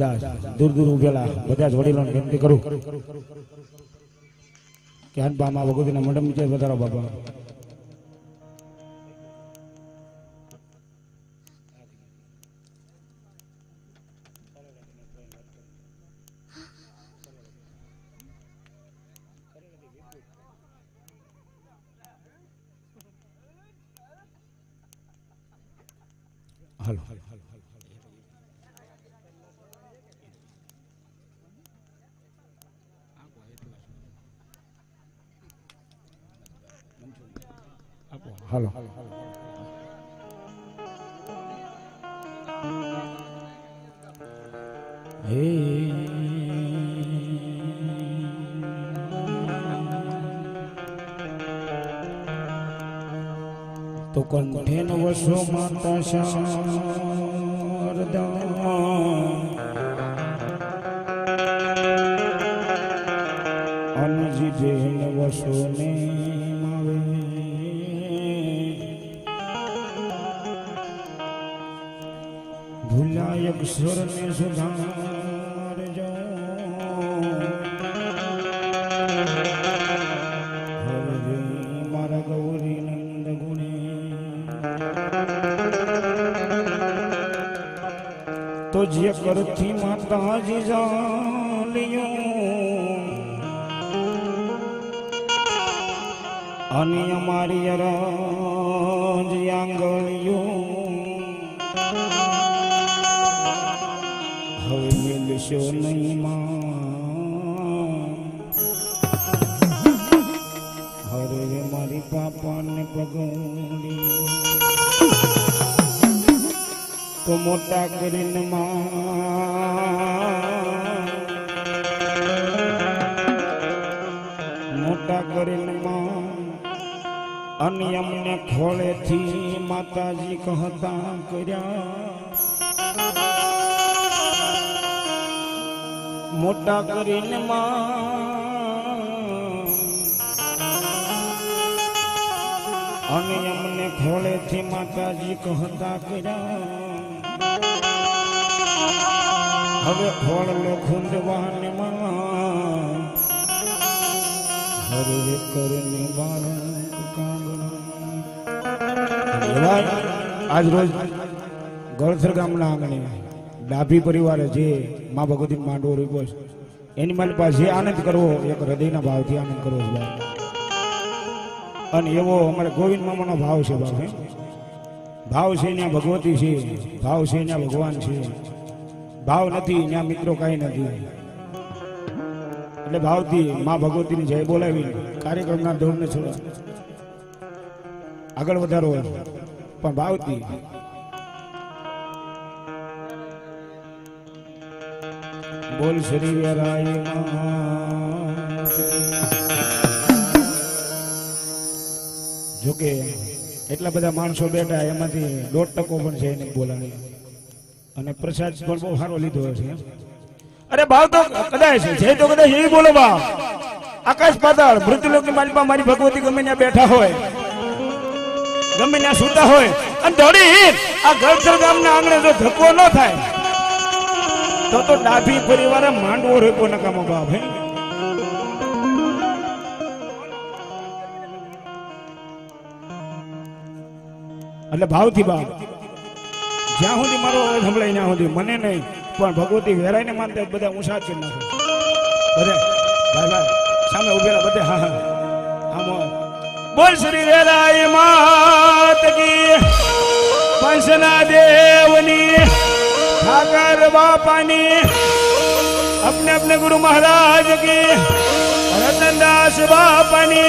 બધા દૂર દૂર ઉભેલા બધા જ વડીલોને વિનંતી કરું કે હાનબામાં ભગવતીના મંડપ નીચે વધારો બાબા. હાલો હાલો હે તો કંઠે નવસો માતા શારદા અનજી જે નવસો ને માવે ભૂલાય અક્ષર ને સુધારજો હવે મારા ગૌરી નંદ ગુણે તો જે કરતી માતાજી જાલિયું અને અમારી અરજ આંગળિયું હવે મિલશો નહીં માં હરે મારી પાપાને પગડી તો મોટા કરીને મોટા કરીને અને અમને ખોળેથી માતાજી કહતા કર્યા મોટા કરીને અને અમને ખોળેથી માતાજી કહતા કર્યા હવે ખોળ લો ખૂંદવાને માં હરે કરને બાળક કાંગણા. આજ રોજ ગળથર ગામના આંગણે ડાભી પરિવારે જે મા ભગવતી માંડવો રૂપ્યો છે એની મારી પાસે જે આનંદ કરવો એક હૃદયના ભાવથી આનંદ કરવો છે અને એવો અમારે ગોવિંદ મામાનો ભાવ છે બાપ. ભાવ છે ત્યાં ભગવતી છે, ભાવ છે ત્યાં ભગવાન છે, ભાવ નથી ત્યાં મિત્રો કાંઈ નથી. એટલે ભાવથી મા ભગવતીની જય બોલાવી કાર્યક્રમના દોરને છોડો આગળ વધારો પણ ભાવથી બોલ શ્રી વેરાય જોકે એટલા બધા માણસો બેઠા એમાંથી 1% પણ છે એને બોલાવી અને પ્રસાદ પણ બહુ સારો લીધો છે. અરે ભાવ તો કદાચ છે તો કદાચ એવી બોલો બા આકાશ પાતાળ મૃત્યુલોકની માલિકા મારી ભગવતી ગમે ત્યાં બેઠા હોય ગમે ત્યાં સૂતા હોય અને દોડી આ ગળથર ગામના આંગણે જો ધક્કો ન થાય તો ડાભી પરિવારે માંડવો રોપ્યો નકામો બાપ. હે એટલે ભાવથી બાપ જ્યાં સુધી મારો સંભળાય ત્યાં સુધી મને નહીં પણ ભગવતી વેરાઈને માનતા બધા હું સાચી નાખું બધા ભાઈ ભાઈ સામે ઉભેલા બધે હા હા આમ બોલ શ્રી વેરાય માત કી પંચના દેવની ઠાકર બાપાની अपने अपने गुरु महाराज की रतनदास बापानी